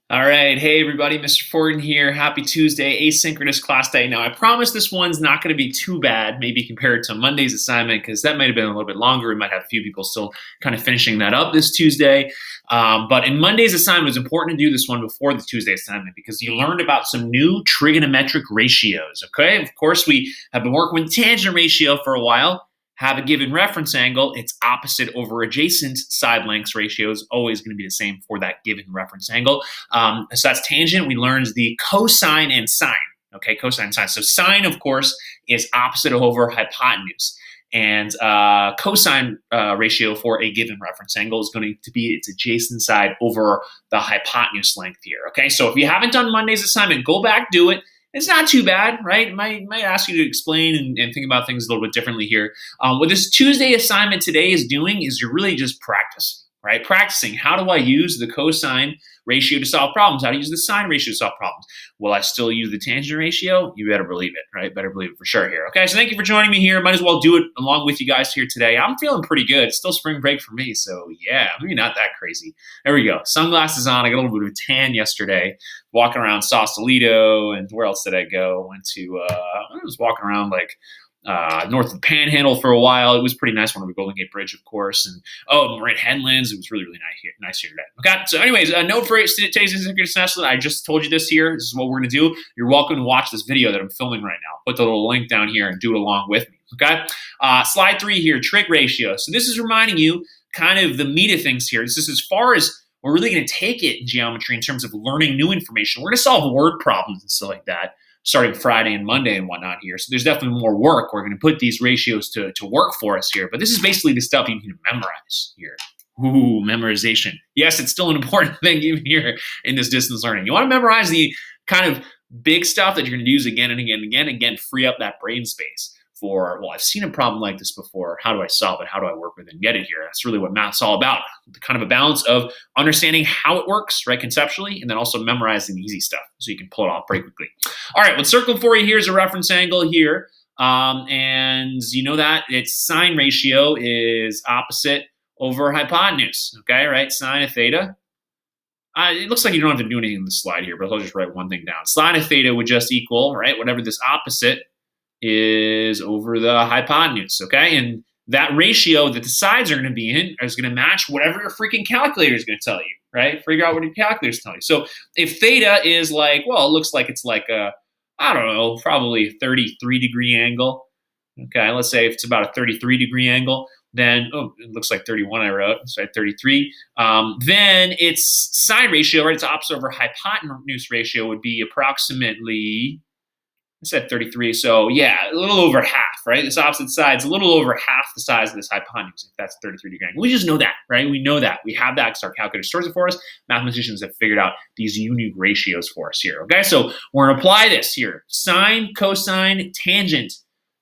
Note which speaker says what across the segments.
Speaker 1: All right. Hey, everybody. Mr. Fortin here. Happy Tuesday, asynchronous class day. Now, I promise this one's not going to be too bad, maybe compared to Monday's assignment, because that might have been a little bit longer. We might have a few people still kind of finishing that up this Tuesday. But in Monday's assignment, it was important to do this one before the Tuesday assignment because you learned about some new trigonometric ratios. Okay. Of course, we have been working with tangent ratio for a while. Have a given reference angle, its opposite over adjacent side lengths ratio is always going to be the same for that given reference angle. So that's tangent. We learned the cosine and sine. Okay, cosine and sine. So sine, of course, is opposite over hypotenuse. And cosine ratio for a given reference angle is going to be its adjacent side over the hypotenuse length here. Okay, so if you haven't done Monday's assignment, go back, do it. It's not too bad, right? It might ask you to explain and think about things a little bit differently here. What this Tuesday assignment today is doing is you're really just practicing, right? Practicing. How do I use the cosine ratio to solve problems? How to use the sine ratio to solve problems? Will I still use the tangent ratio? You better believe it, right? Better believe it for sure here. Okay, so thank you for joining me here. Might as well do it along with you guys here today. I'm feeling pretty good. It's still spring break for me, so yeah, maybe not that crazy. There we go. Sunglasses on. I got a little bit of a tan yesterday. Walking around Sausalito, and where else did I go? I was walking around like north of the Panhandle for a while. It was pretty nice. One of the Golden Gate Bridge, of course, and Moraine Headlands. It was really nice here today. Okay, so anyways, note for today's synchronous lesson. I just told you this here. This is what we're gonna do. You're welcome to watch this video that I'm filming right now. Put the little link down here and do it along with me. Okay, slide 3 here, trig ratio. So this is reminding you kind of the meat of things here. This is as far as we're really going to take it in geometry in terms of learning new information. We're going to solve word problems and stuff like that starting Friday and Monday and whatnot here. So there's definitely more work. We're going to put these ratios to work for us here. But this is basically the stuff you can memorize here. Ooh, memorization. Yes, it's still an important thing even here in this distance learning. You want to memorize the kind of big stuff that you're going to use again and again and again. Again, free up that brain space. Well, I've seen a problem like this before. How do I solve it? How do I work with it and get it here? That's really what math's all about. Kind of a balance of understanding how it works, right, conceptually, and then also memorizing the easy stuff so you can pull it off pretty quickly. All right, what's circled for you here is a reference angle here. And you know that its sine ratio is opposite over hypotenuse, okay, right? Sine of theta. It looks like you don't have to do anything in the slide here, but I'll just write one thing down. Sine of theta would just equal, right, whatever this opposite is over the hypotenuse, okay? And that ratio that the sides are going to be in is going to match whatever your freaking calculator is going to tell you, right? Figure out what your calculator is telling you. So if theta is like, well, it looks like it's like a, I don't know, probably a 33-degree angle. Okay, let's say if it's about a 33-degree angle, then, it looks like 31 I wrote, so 33. Then its sine ratio, right, its opposite over hypotenuse ratio would be approximately, I said 33, so yeah, a little over half, right? This opposite side is a little over half the size of this hypotenuse, if that's 33-degree angle. We just know that, right? We know that. We have that because our calculator stores it for us. Mathematicians have figured out these unique ratios for us here, okay? So we're going to apply this here. Sine, cosine, tangent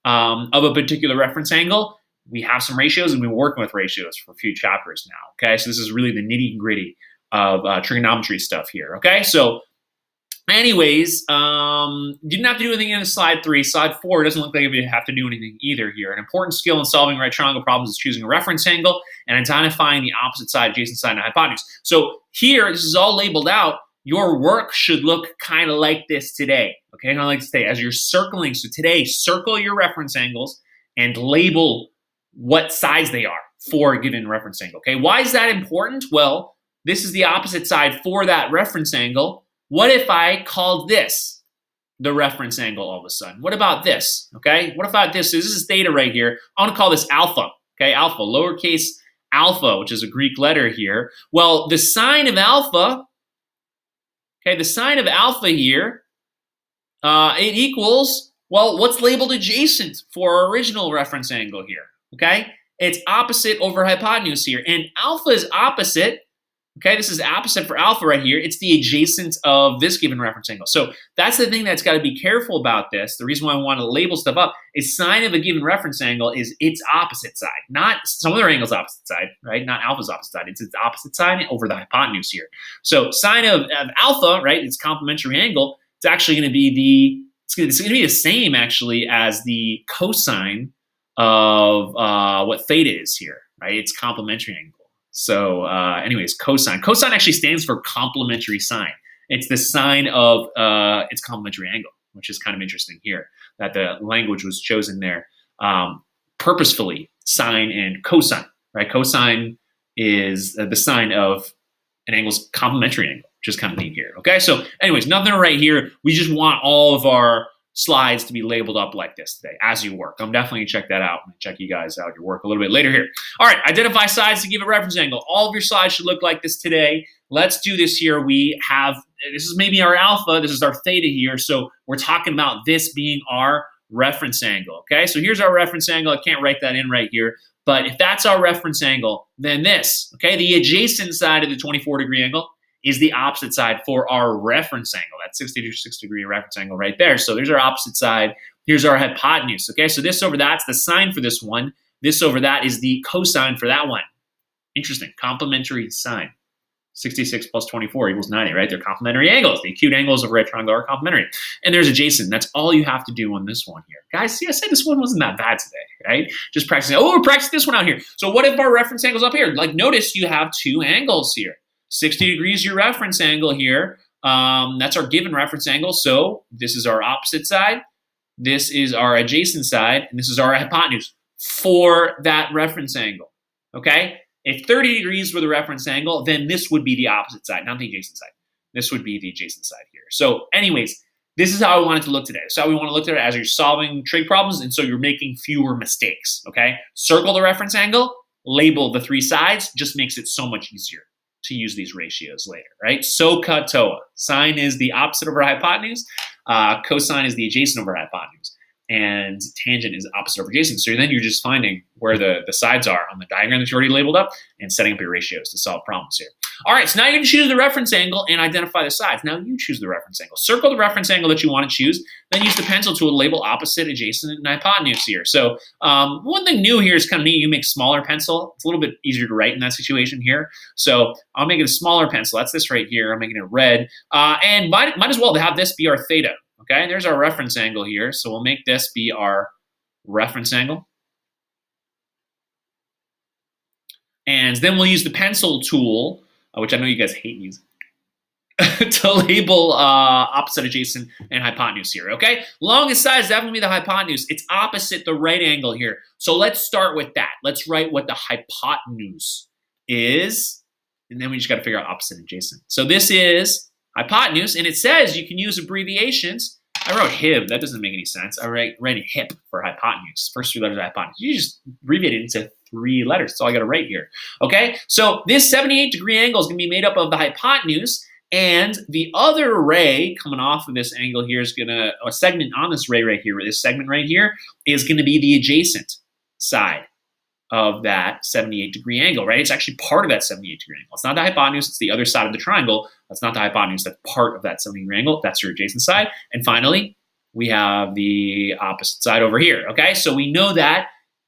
Speaker 1: of a particular reference angle. We have some ratios, and we've been working with ratios for a few chapters now, okay? So this is really the nitty-gritty of trigonometry stuff here, okay? So anyways, didn't have to do anything in slide 3. Slide 4 doesn't look like you have to do anything either here. An important skill in solving right triangle problems is choosing a reference angle and identifying the opposite side, adjacent side, and hypotenuse. So here, this is all labeled out. Your work should look kind of like this today, okay? Kind of like today as you're circling. So today, circle your reference angles and label what size they are for a given reference angle, okay? Why is that important? Well, this is the opposite side for that reference angle. What if I called this the reference angle all of a sudden? What about this, okay? What about this? So this is theta right here. I want to call this alpha, okay? Alpha, lowercase alpha, which is a Greek letter here. Well, the sine of alpha, okay, the sine of alpha here, it equals, well, what's labeled adjacent for our original reference angle here, okay? It's opposite over hypotenuse here. And alpha is opposite. Okay, this is opposite for alpha right here. It's the adjacent of this given reference angle. So that's the thing that's got to be careful about this. The reason why I want to label stuff up is sine of a given reference angle is its opposite side, not some other angle's opposite side, right? Not alpha's opposite side. It's its opposite side over the hypotenuse here. So sine of alpha, right? Its complementary angle. It's actually going to be it's going to be the same actually as the cosine of what theta is here, right? It's complementary angle. So anyways, cosine. Cosine actually stands for complementary sine. It's the sine of its complementary angle, which is kind of interesting here, that the language was chosen there purposefully, sine and cosine, right? Cosine is the sine of an angle's complementary angle, which is kind of neat here, okay? So anyways, nothing to write here. We just want all of our slides to be labeled up like this today as you work. I'm definitely going to check that out and check you guys out your work a little bit later here. All right, identify sides to give a reference angle. All of your slides should look like this today. Let's do this here. We have, this is maybe our alpha, this is our theta here. So we're talking about this being our reference angle, okay? So here's our reference angle. I can't write that in right here. But if that's our reference angle, then this, okay, the adjacent side of the 24-degree angle is the opposite side for our reference angle. That 66-degree reference angle right there. So there's our opposite side. Here's our hypotenuse, okay? So this over that's the sine for this one. This over that is the cosine for that one. Interesting, complementary sine. 66 plus 24 equals 90, right? They're complementary angles. The acute angles of a right triangle are complementary. And there's adjacent. That's all you have to do on this one here. Guys, see, I said this one wasn't that bad today, right? Just practicing. Oh, we're practicing this one out here. So what if our reference angle's up here? Like, notice you have two angles here. 60 degrees your reference angle here. That's our given reference angle. So this is our opposite side. This is our adjacent side. And this is our hypotenuse for that reference angle, okay? If 30 degrees were the reference angle, then this would be the opposite side, not the adjacent side. This would be the adjacent side here. So anyways, this is how I want it to look today. So we want to look at it as you're solving trig problems, and so you're making fewer mistakes, okay? Circle the reference angle, label the three sides, just makes it so much easier to use these ratios later, right? Sohcah Toa. Sine is the opposite over hypotenuse. Cosine is the adjacent over hypotenuse. And tangent is opposite over adjacent. So then you're just finding where the sides are on the diagram that you already labeled up and setting up your ratios to solve problems here. All right, so now you can choose the reference angle and identify the sides. Now you choose the reference angle. Circle the reference angle that you want to choose, then use the pencil tool to label opposite, adjacent, and hypotenuse here. So one thing new here is kind of neat. You make smaller pencil. It's a little bit easier to write in that situation here. So I'll make it a smaller pencil. That's this right here. I'm making it red. And might as well have this be our theta. Okay, there's our reference angle here. So we'll make this be our reference angle. And then we'll use the pencil tool, which I know you guys hate using, to label opposite, adjacent, and hypotenuse here, okay? Longest side is definitely the hypotenuse. It's opposite the right angle here. So let's start with that. Let's write what the hypotenuse is, and then we just got to figure out opposite and adjacent. So this is hypotenuse, and it says you can use abbreviations. I wrote HIB. That doesn't make any sense. I write HIP for hypotenuse. First three letters of hypotenuse. You just abbreviate it into 3 letters. That's all I got to write here. Okay? So this 78-degree angle is going to be made up of the hypotenuse, and the other ray coming off of this angle here is going to, a segment on this ray right here, this segment right here, is going to be the adjacent side of that 78-degree angle, right? It's actually part of that 78-degree angle. It's not the hypotenuse, it's the other side of the triangle. That's not the hypotenuse, that's part of that 70-degree angle. That's your adjacent side. And finally, we have the opposite side over here, okay? So we know that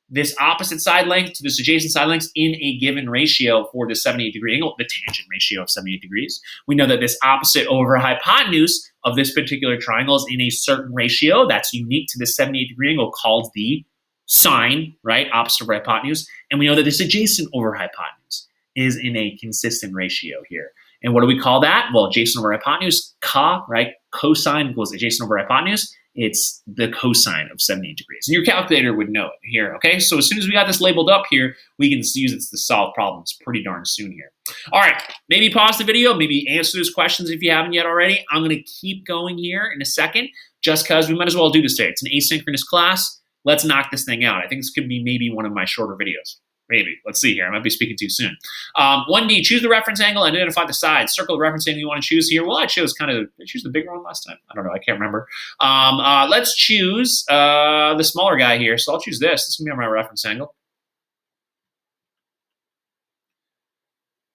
Speaker 1: this opposite side length to this adjacent side length in a given ratio for the 78-degree angle, the tangent ratio of 78 degrees. We know that this opposite over hypotenuse of this particular triangle is in a certain ratio that's unique to this 78-degree angle called the sine, right, opposite over hypotenuse, and we know that this adjacent over hypotenuse is in a consistent ratio here. And what do we call that? Well, adjacent over hypotenuse, ka, right, cosine equals adjacent over hypotenuse. It's the cosine of 78 degrees. And your calculator would know it here, okay? So as soon as we got this labeled up here, we can use it to solve problems pretty darn soon here. All right, maybe pause the video, maybe answer those questions if you haven't yet already. I'm gonna keep going here in a second, just because we might as well do this today. It's an asynchronous class. Let's knock this thing out. I think this could be maybe one of my shorter videos. Maybe. Let's see here. I might be speaking too soon. 1D, choose the reference angle and identify the sides. Circle the reference angle you want to choose here. Well, I chose did I choose the bigger one last time? I don't know. I can't remember. Let's choose the smaller guy here. So I'll choose this. This is going to be my reference angle.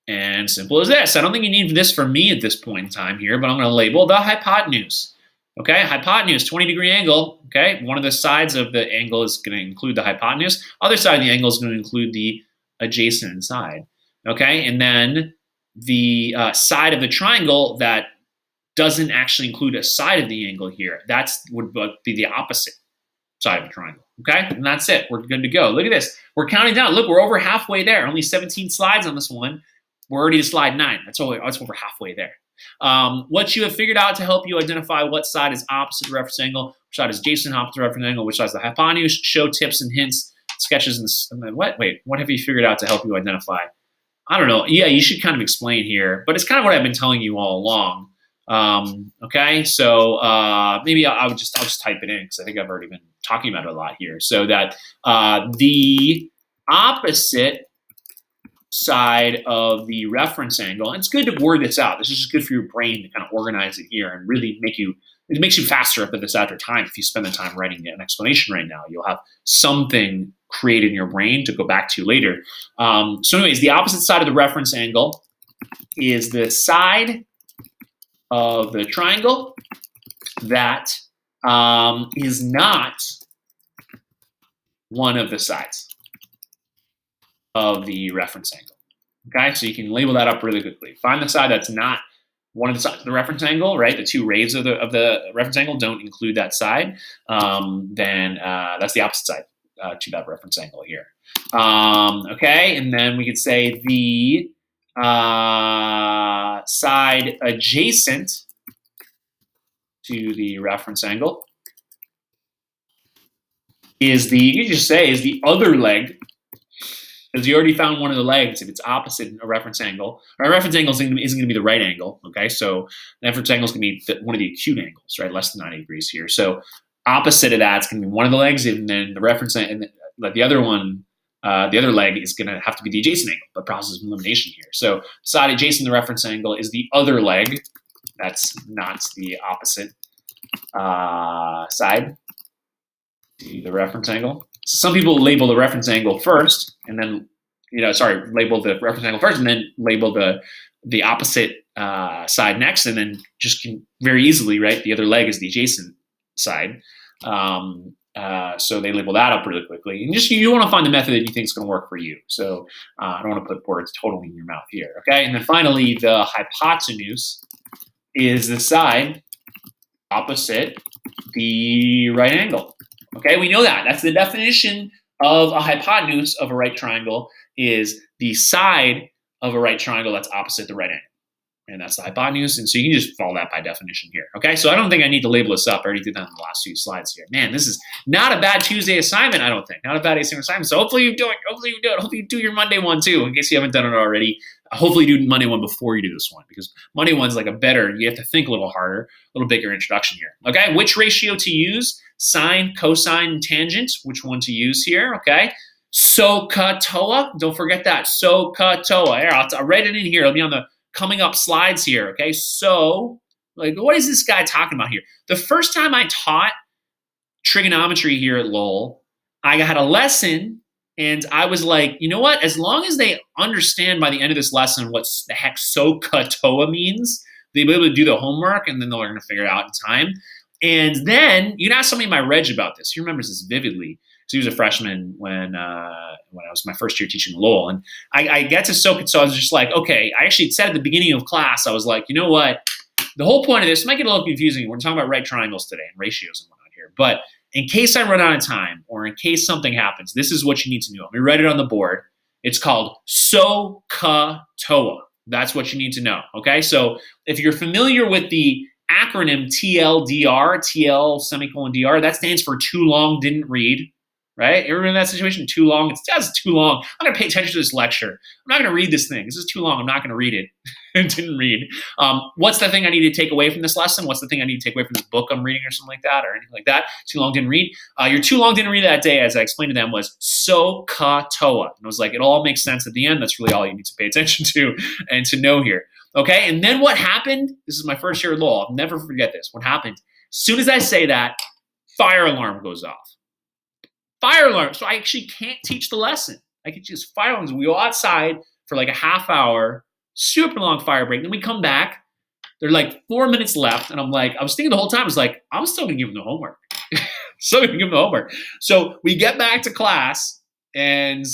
Speaker 1: And simple as this. I don't think you need this for me at this point in time here, but I'm going to label the hypotenuse. Okay, hypotenuse, 20-degree angle. Okay, one of the sides of the angle is going to include the hypotenuse. Other side of the angle is going to include the adjacent side. Okay, and then the side of the triangle that doesn't actually include a side of the angle here, that would be the opposite side of the triangle. Okay, and that's it. We're good to go. Look at this. We're counting down. Look, we're over halfway there. Only 17 slides on this one. We're already to slide 9. That's over halfway there. What you have figured out to help you identify what side is opposite the reference angle, which side is adjacent opposite the reference angle, which side is the hypotenuse, show tips and hints, sketches, and then what? Wait, what have you figured out to help you identify? I don't know. Yeah, you should kind of explain here, but it's kind of what I've been telling you all along. Okay, so maybe I'll just type it in because I think I've already been talking about it a lot here. So that the opposite side of the reference angle, and it's good to word this out. This is just good for your brain to kind of organize it here and really it makes you faster up at this after time. If you spend the time writing an explanation right now, you'll have something created in your brain to go back to later. So anyways, the opposite side of the reference angle is the side of the triangle that is not one of the sides of the reference angle. Okay, so you can label that up really quickly. Find the side that's not one of the sides of the reference angle, right? The two rays of the reference angle don't include that side. Then that's the opposite side to that reference angle here. Okay, and then we could say the side adjacent to the reference angle is the other leg, because you already found one of the legs if it's opposite a reference angle. Our reference angle isn't going to be the right angle, okay? So the reference angle is going to be one of the acute angles, right? Less than 90 degrees here. So opposite of that is going to be one of the legs, and then the reference and the other one, the other leg is going to have to be the adjacent angle, but process of elimination here. So side adjacent to the reference angle is the other leg. That's not the opposite side to the reference angle. So some people label the reference angle first, and then label the reference angle first, and then label the opposite side next, and then just can very easily, right? The other leg is the adjacent side. So they label that up really quickly. And just you want to find the method that you think is going to work for you. So I don't want to put words totally in your mouth here. Okay, and then finally, the hypotenuse is the side opposite the right angle. Okay, we know that. That's the definition of a hypotenuse of a right triangle, is the side of a right triangle that's opposite the right angle. And that's the hypotenuse. And so you can just follow that by definition here. Okay, so I don't think I need to label this up. I already did that in the last few slides here. Man, this is not a bad Tuesday assignment, I don't think. Not a bad asynchronous assignment. So hopefully you do it. Hopefully you do it. Hopefully you do your Monday one too, in case you haven't done it already. Hopefully do Monday one before you do this one, because Monday one's like you have to think a little harder, a little bigger introduction here. Okay, which ratio to use? Sine, cosine, tangent. Which one to use here? Okay. Sohcah Toa. Don't forget that. Sohcah Toa. Here, I'll write it in here. It'll be on the coming up slides here. Okay. So, what is this guy talking about here? The first time I taught trigonometry here at Lowell, I had a lesson, and I was like, you know what? As long as they understand by the end of this lesson what the heck Sohcah Toa means, they'll be able to do the homework, and then they're going to figure it out in time. And then you can ask somebody in my reg about this. He remembers this vividly. So he was a freshman when I was my first year teaching Lowell. And I get to Sohcah, so I was just like, okay, I actually said at the beginning of class, I was like, you know what? The whole point of this might get a little confusing. We're talking about right triangles today and ratios and whatnot here. But in case I run out of time, or in case something happens, this is what you need to know. Let me write it on the board. It's called Sohcah Toa. That's what you need to know. Okay, so if you're familiar with the acronym TLDR, TL semicolon DR, that stands for too long, didn't read, right? You ever been in that situation? Too long? It's just too long. I'm going to pay attention to this lecture. I'm not going to read this thing. This is too long. I'm not going to read it. Didn't read. What's the thing I need to take away from this lesson? What's the thing I need to take away from this book I'm reading or something like that, or anything like that? Too long, didn't read. Your too long, didn't read that day, as I explained to them, was Sohcah Toa. And it was like, it all makes sense at the end. That's really all you need to pay attention to and to know here. Okay, and then what happened? This is my first year at Lowell. I'll never forget this. What happened? As soon as I say that, fire alarm goes off. Fire alarm. So I actually can't teach the lesson. I can just fire alarms. We go outside for like a half hour, super long fire break. Then we come back. There are like 4 minutes left. And I'm like, I was thinking the whole time, I was like, I'm still going to give them the homework. Still going to give them the homework. So we get back to class, and,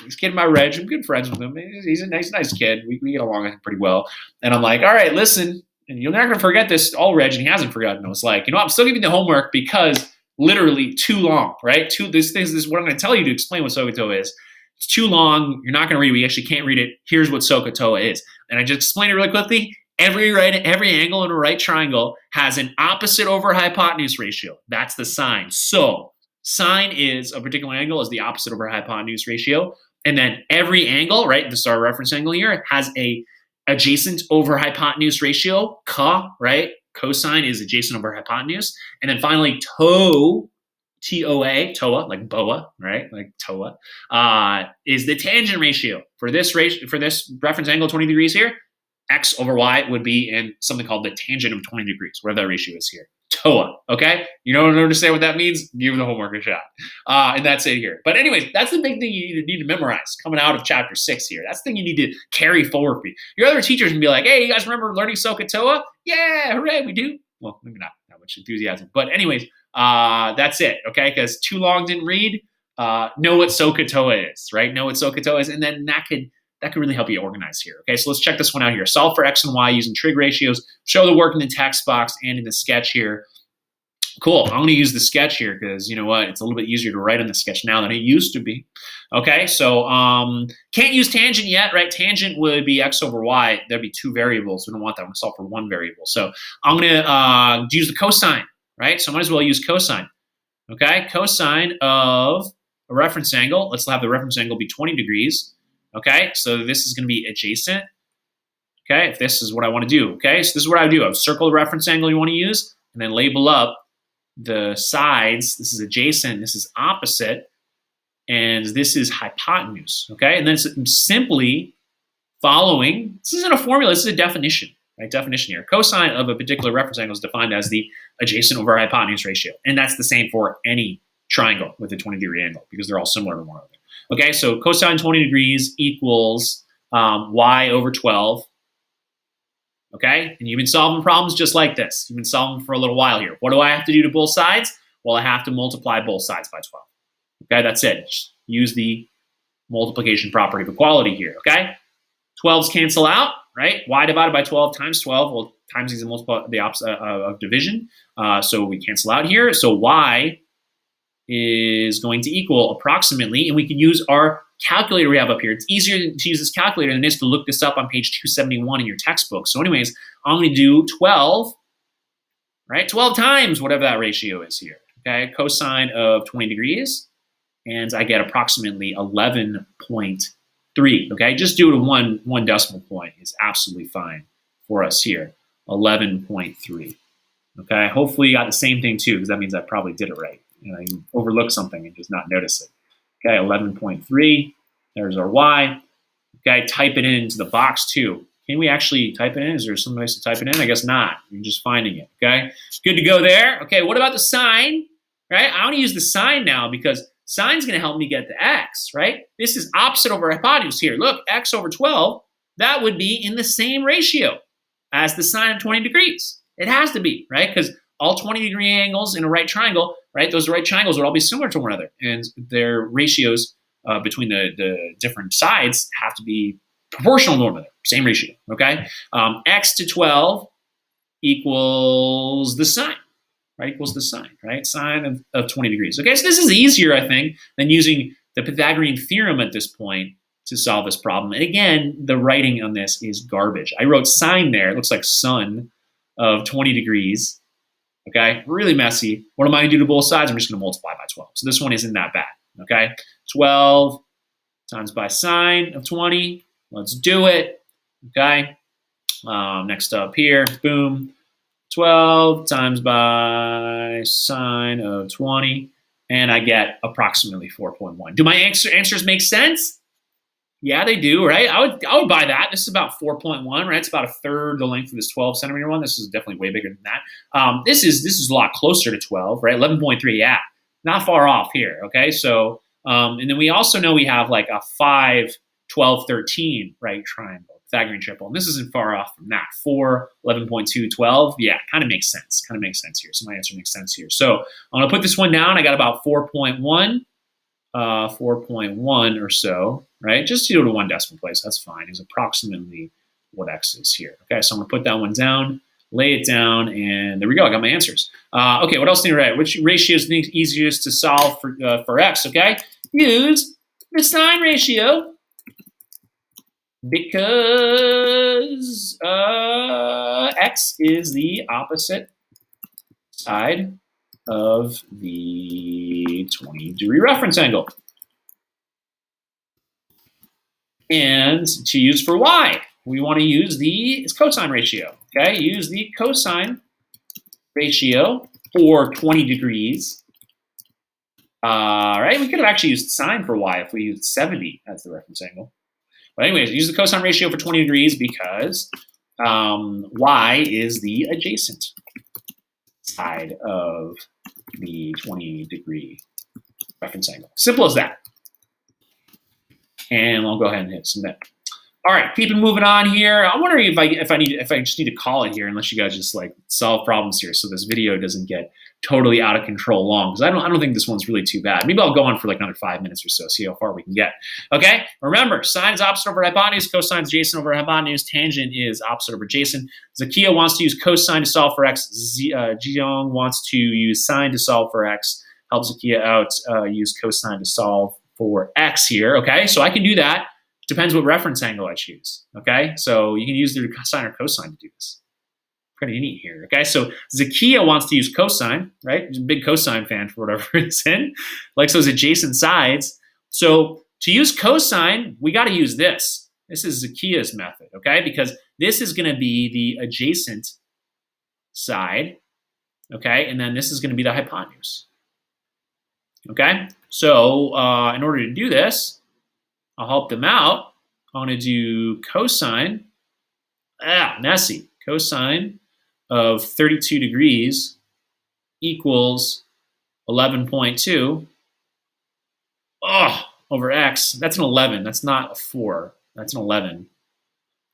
Speaker 1: this kid in my reg, I'm good friends with him. He's a nice kid. We get along pretty well. And I'm like, all right, listen, and you're not going to forget this all reg, and he hasn't forgotten. I was like, I'm still giving the homework because literally too long, right? This is what I'm going to tell you to explain what Sohcahtoa is. It's too long. You're not going to read it. We actually can't read it. Here's what Sohcah Toa is. And I just explained it really quickly. Every angle in a right triangle has an opposite over hypotenuse ratio. That's the sine. So sine is a particular angle is the opposite over hypotenuse ratio. And then every angle, right, this is our reference angle here, has a adjacent over hypotenuse ratio, ca, right? Cosine is adjacent over hypotenuse. And then finally, Toa, Toa, like boa, right? Like Toa, is the tangent ratio. For this reference angle 20 degrees here, x over y would be in something called the tangent of 20 degrees, whatever that ratio is here. Toa, okay? You don't understand what that means? Give the homework a shot. And that's it here. But anyways, that's the big thing you need to memorize coming out of chapter 6 here. That's the thing you need to carry forward for you. Your other teachers can be like, hey, you guys remember learning Sohcah Toa? Yeah, hooray, we do. Well, maybe not that much enthusiasm. But anyways, that's it, okay? Because too long didn't read. Know what Sohcah Toa is, right? Know what Sohcah Toa is, and then that could really help you organize here. Okay, so let's check this one out here. Solve for x and y using trig ratios. Show the work in the text box and in the sketch here. Cool. I'm going to use the sketch here because, you know what, it's a little bit easier to write on the sketch now than it used to be. Okay, so can't use tangent yet, right? Tangent would be x over y. There'd be two variables. We don't want that. I'm going to solve for one variable. So I'm going to use the cosine, right? So I might as well use cosine. Okay, cosine of a reference angle. Let's have the reference angle be 20 degrees. Okay, so this is going to be adjacent. Okay, if this is what I want to do. Okay, so this is what I would do. I would circle the reference angle you want to use and then label up the sides. This is adjacent, this is opposite, and this is hypotenuse. Okay, and then it's simply following. This isn't a formula, this is a definition. Right, definition here. Cosine of a particular reference angle is defined as the adjacent over hypotenuse ratio. And that's the same for any triangle with a 20-degree angle because they're all similar to one another. Okay, so cosine 20 degrees equals y over 12. Okay, and you've been solving problems just like this. You've been solving for a little while here. What do I have to do to both sides? Well, I have to multiply both sides by 12. Okay, that's it. Just use the multiplication property of equality here. Okay, 12s cancel out, right? Y divided by 12 times 12. Well, times is the opposite of division. So we cancel out here. So y is going to equal approximately, and we can use our calculator we have up here. It's easier to use this calculator than it is to look this up on page 271 in your textbook. So anyways, I'm going to do 12, right? 12 times whatever that ratio is here, okay? Cosine of 20 degrees, and I get approximately 11.3, okay? Just do it to one decimal point is absolutely fine for us here, 11.3, okay? Hopefully you got the same thing too, because that means I probably did it right. You know, you overlook something and just not notice it. Okay, 11.3. There's our y. Okay, type it into the box too. Can we actually type it in? Is there some place to type it in? I guess not. You're just finding it. Okay, good to go there. Okay, what about the sine? Right, I want to use the sine now because sine's going to help me get the x. Right, this is opposite over hypotenuse here. Look, x over 12. That would be in the same ratio as the sine of 20 degrees. It has to be, right? Because all 20-degree angles in a right triangle, right? Those right triangles would all be similar to one another, and their ratios between the different sides have to be proportional to one another. Same ratio, okay? X to 12 equals the sine, right? Equals the sine, right? Sine of 20 degrees. Okay, so this is easier, I think, than using the Pythagorean theorem at this point to solve this problem. And again, the writing on this is garbage. I wrote sine there. It looks like sun of 20 degrees. Okay, really messy. What am I going to do to both sides? I'm just going to multiply by 12. So this one isn't that bad. Okay, 12 times by sine of 20. Let's do it. Okay, next up here, boom. 12 times by sine of 20. And I get approximately 4.1. Do my answers make sense? Yeah, they do, right? I would buy that. This is about 4.1, right? It's about a third the length of this 12-centimeter one. This is definitely way bigger than that. This is a lot closer to 12, right? 11.3, yeah, not far off here, okay? So, and then we also know we have like a 5, 12, 13, right, triangle, Pythagorean triple. And this isn't far off from that. 4, 11.2, 12, yeah, kind of makes sense. Kind of makes sense here. So my answer makes sense here. So I'm going to put this one down. I got about 4.1. 4.1 or so, right? Just do it to one decimal place. That's fine. Is approximately what x is here. Okay, so I'm going to put that one down, lay it down, and there we go. I got my answers. Okay, what else need to write? Which ratio is the easiest to solve for x? Okay, use the sine ratio because x is the opposite side of the 20-degree reference angle. And to use for y, we want to use the cosine ratio. Okay, use the cosine ratio for 20 degrees. Right, we could have actually used sine for y if we used 70 as the reference angle. But anyways, use the cosine ratio for 20 degrees because y is the adjacent side of the 20-degree reference angle. Simple as that. And I'll go ahead and hit submit. All right, keep it moving on here. I'm wondering if I just need to call it here, unless you guys just like solve problems here, so this video doesn't get totally out of control long. Because I don't think this one's really too bad. Maybe I'll go on for like another 5 minutes or so, see how far we can get. Okay, remember, sine is opposite over hypotenuse, cosine is adjacent over hypotenuse, tangent is opposite over adjacent. Sohcah wants to use cosine to solve for x. Jiyoung wants to use sine to solve for x. Help Sohcah out. Use cosine to solve for x here. Okay, so I can do that. Depends what reference angle I choose, okay? So you can use the sine or cosine to do this. Pretty neat here, okay? So Sohcah wants to use cosine, right? He's a big cosine fan for whatever reason, likes those adjacent sides. So to use cosine, we got to use this. This is Sohcah's method, okay? Because this is going to be the adjacent side, okay? And then this is going to be the hypotenuse, okay? So in order to do this, I'll help them out. I'm going to do cosine, messy, cosine of 32 degrees equals 11.2 over x. That's an 11. That's not a 4. That's an 11.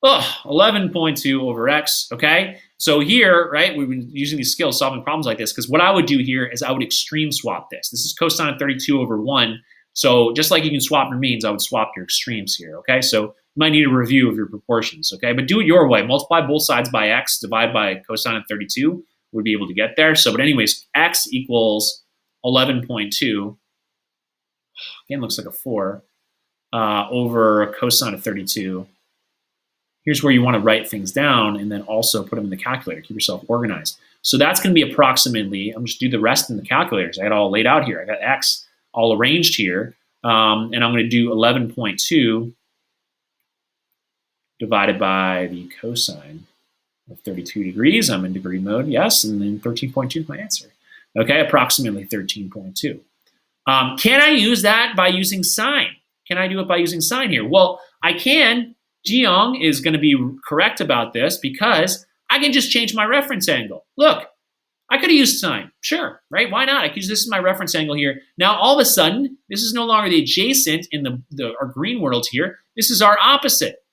Speaker 1: 11.2 over x, okay? So here, right, we've been using these skills solving problems like this because what I would do here is I would extreme swap this. This is cosine of 32 over 1. So just like you can swap your means, I would swap your extremes here, okay? So you might need a review of your proportions, okay? But do it your way. Multiply both sides by x, divide by cosine of 32. Would be able to get there. So, but anyways, x equals 11.2. Again, looks like a 4 over cosine of 32. Here's where you want to write things down and then also put them in the calculator. Keep yourself organized. So that's going to be approximately, I'm just do the rest in the calculators. I got it all laid out here. I got x all arranged here. And I'm going to do 11.2 divided by the cosine of 32 degrees. I'm in degree mode, yes. And then 13.2 is my answer. Okay, approximately 13.2. Can I use that by using sine? Can I do it by using sine here? Well, I can. Jiyoung is going to be correct about this because I can just change my reference angle. Look, I could have used sine. Sure, right? Why not? I could use this as my reference angle here. Now, all of a sudden, this is no longer the adjacent in our green world here. This is our opposite.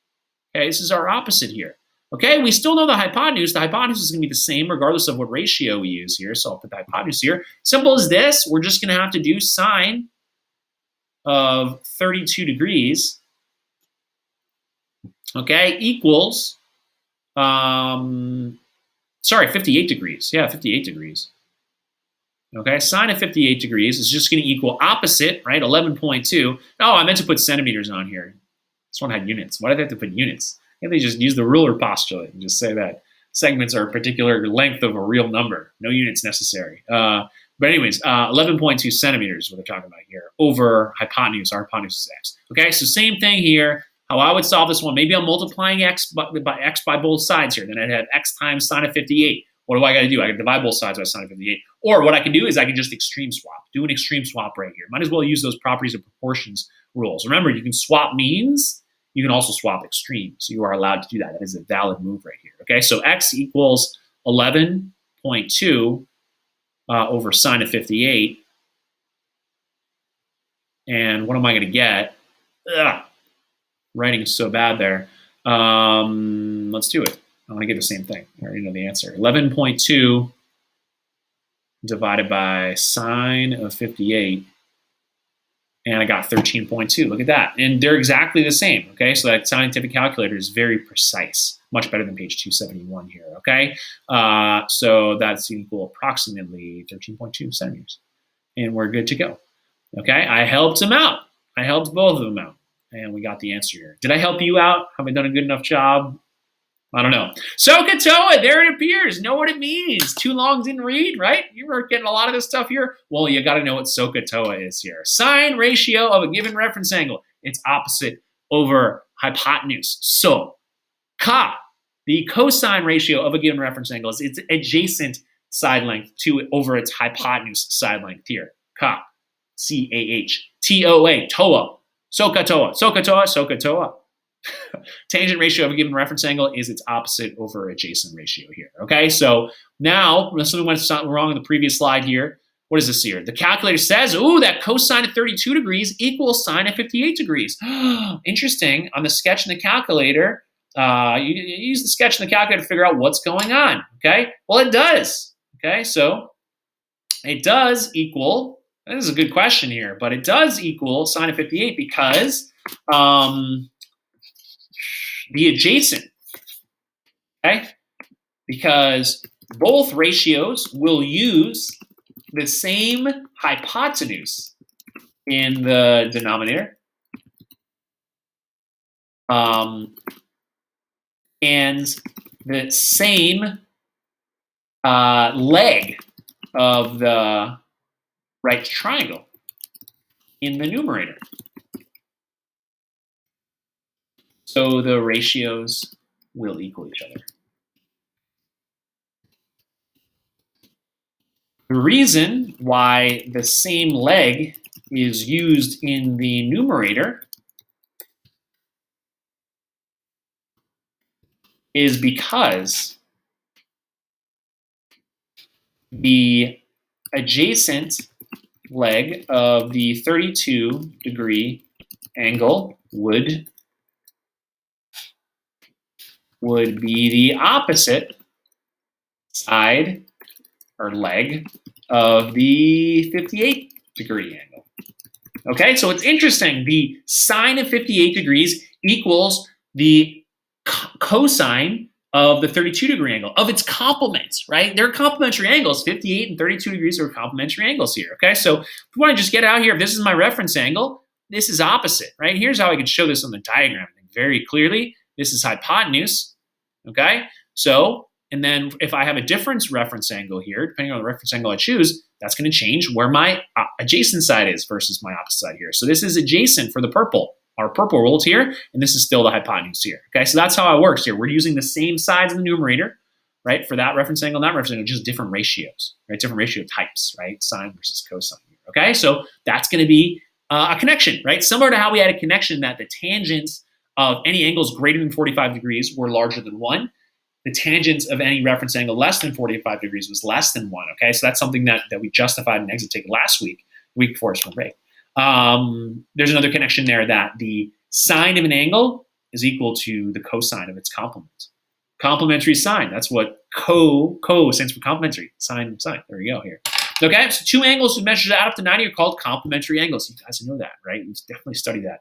Speaker 1: Okay, this is our opposite here. Okay, we still know the hypotenuse. The hypotenuse is going to be the same regardless of what ratio we use here. So I'll put the hypotenuse here. Simple as this. We're just going to have to do sine of 32 degrees, okay, equals, 58 degrees. Yeah, 58 degrees. Okay, sine of 58 degrees is just going to equal opposite, right, 11.2. Oh, I meant to put centimeters on here. This one had units. Why did they have to put units? Can't they just use the ruler postulate and just say that segments are a particular length of a real number? No units necessary. But anyways, 11.2 centimeters is what they're talking about here over hypotenuse. Our hypotenuse is x. Okay, so same thing here. How I would solve this one, maybe I'm multiplying x by both sides here. Then I'd have x times sine of 58. What do I got to do? I can divide both sides by sine of 58. Or what I can do is I can just extreme swap. Do an extreme swap right here. Might as well use those properties of proportions rules. Remember, you can swap means. You can also swap extremes. So you are allowed to do that. That is a valid move right here. Okay, so x equals 11.2 over sine of 58. And what am I going to get? Writing is so bad there. Let's do it. I want to get the same thing. I already know the answer. 11.2 divided by sine of 58. And I got 13.2. Look at that. And they're exactly the same. Okay, so that scientific calculator is very precise. Much better than page 271 here. Okay, so that's equal approximately 13.2 centimeters. And we're good to go. Okay, I helped him out. I helped both of them out. And we got the answer here. Did I help you out? Have I done a good enough job? I don't know. Sohcah Toa, there it appears. Know what it means. Too long didn't read, right? You were getting a lot of this stuff here. Well, you got to know what Sohcah Toa is here. Sine ratio of a given reference angle. It's opposite over hypotenuse. So, ka, the cosine ratio of a given reference angle is its adjacent side length to over its hypotenuse side length here. Ka, C-A-H-T-O-A, Toa. Sohcah Toa, Sohcah Toa, Sohcah Toa. Tangent ratio of a given reference angle is its opposite over adjacent ratio here. Okay, so now, something went wrong in the previous slide here. What is this here? The calculator says, ooh, that cosine of 32 degrees equals sine of 58 degrees. Interesting. On the sketch in the calculator, you use the sketch in the calculator to figure out what's going on. Okay, well, it does. Okay, so it does equal, this is a good question here, but it does equal sine of 58 because the adjacent, okay? Because both ratios will use the same hypotenuse in the denominator. And the same leg of the right triangle in the numerator. So the ratios will equal each other. The reason why the same leg is used in the numerator is because the adjacent leg of the 32-degree angle would be the opposite side or leg of the 58-degree angle. Okay, so it's interesting. The sine of 58 degrees equals the cosine of the 32-degree angle, of its complements, right? They're complementary angles. 58 and 32 degrees are complementary angles here, okay? So if we want to just get out here, if this is my reference angle, this is opposite, right? Here's how I can show this on the diagram very clearly. This is hypotenuse, okay? So, and then if I have a different reference angle here, depending on the reference angle I choose, that's going to change where my adjacent side is versus my opposite side here. So this is adjacent for the purple. Our purple rules here, and this is still the hypotenuse here. Okay, so that's how it works here. We're using the same sides in the numerator, right, for that reference angle and that reference angle, just different ratios, right, different ratio types, right, sine versus cosine here. Okay, so that's going to be a connection, right, similar to how we had a connection that the tangents of any angles greater than 45 degrees were larger than 1. The tangents of any reference angle less than 45 degrees was less than 1. Okay, so that's something that we justified in exit ticket last week before spring break. There's another connection there that the sine of an angle is equal to the cosine of its complement. Complementary sine, that's what co stands for complementary. Sine. There we go here. Okay, so two angles whose measures add up to 90 are called complementary angles. You guys know that, right? We've definitely studied that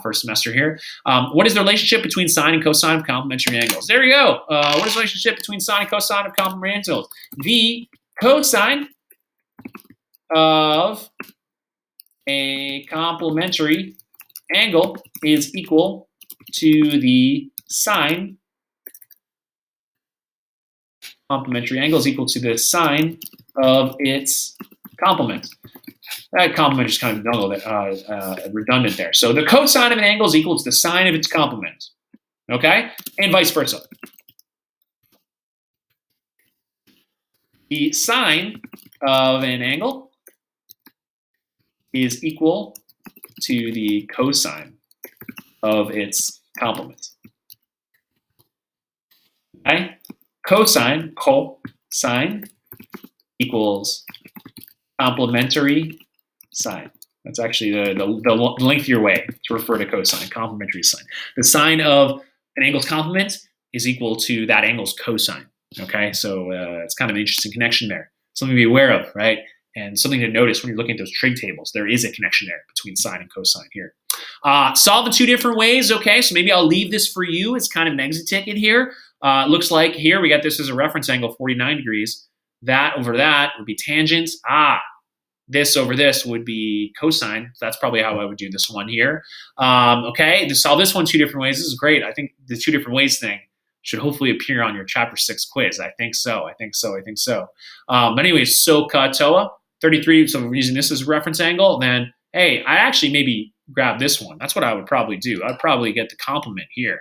Speaker 1: first semester here. What is the relationship between sine and cosine of complementary angles? There we go. What is the relationship between sine and cosine of complementary angles? The cosine of a complementary angle is equal to the sine. Complementary angle is equal to the sine of its complement. That complement is kind of redundant there. So the cosine of an angle is equal to the sine of its complement. Okay? And vice versa. The sine of an angle is equal to the cosine of its complement. Okay? Cosine equals complementary sine. That's actually the lengthier way to refer to cosine, complementary sine. The sine of an angle's complement is equal to that angle's cosine. Okay, so it's kind of an interesting connection there. Something to be aware of, right? And something to notice when you're looking at those trig tables. There is a connection there between sine and cosine here. Solve in two different ways, okay? So maybe I'll leave this for you. It's kind of an exit ticket here. Looks like here we got this as a reference angle, 49 degrees. That over that would be tangents. this over this would be cosine. That's probably how I would do this one here. Okay, to solve this one 2 different ways, this is great. I think the 2 different ways thing should hopefully appear on your chapter 6 quiz. I think so. But anyways, Sohcah Toa, 33. So if we're using this as a reference angle, then hey, I actually maybe grab this one. That's what I would probably do. I'd probably get the complement here.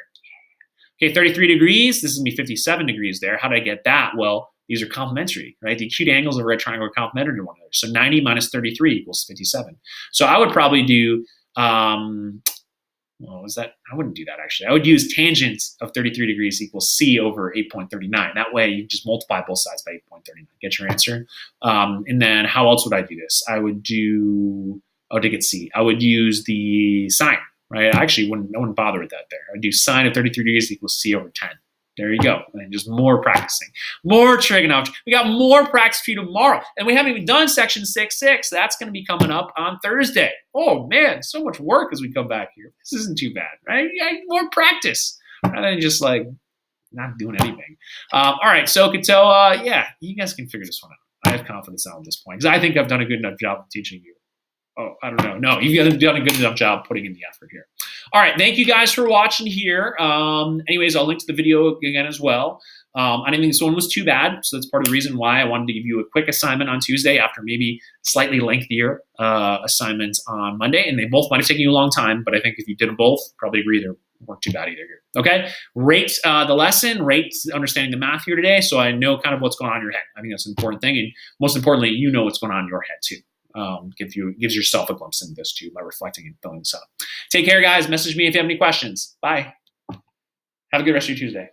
Speaker 1: Okay, 33 degrees. This is going to be 57 degrees there. How did I get that? Well, these are complementary, right? The acute angles of a right triangle are complementary to one another. So 90 minus 33 equals 57. So I would probably do, what was that? I wouldn't do that actually. I would use tangent of 33 degrees equals C over 8.39. That way you just multiply both sides by 8.39. Get your answer. And then how else would I do this? I would do, to get C, I would use the sine. Right? I actually wouldn't bother with that there. I'd do sine of 33 degrees equals C over 10. There you go. And just more practicing. More trigonometry. We got more practice for you tomorrow. And we haven't even done section 6.6. That's going to be coming up on Thursday. Oh, man, so much work as we come back here. This isn't too bad, right? You got more practice rather than just like not doing anything. All right, Sohcah Toa, yeah, you guys can figure this one out. I have confidence now at this point because I think I've done a good enough job of teaching you. Oh, I don't know. No, you've done a good enough job putting in the effort here. All right, thank you guys for watching here. Anyways, I'll link to the video again as well. I didn't think this one was too bad, so that's part of the reason why I wanted to give you a quick assignment on Tuesday after maybe slightly lengthier assignments on Monday, and they both might have taken you a long time, but I think if you did them both, probably agree they weren't too bad either here. Okay, rate the lesson, rate understanding the math here today, so I know kind of what's going on in your head. I think that's an important thing, and most importantly, you know what's going on in your head too. Gives yourself a glimpse into this too by reflecting and filling this up. Take care, guys. Message me if you have any questions. Bye. Have a good rest of your Tuesday.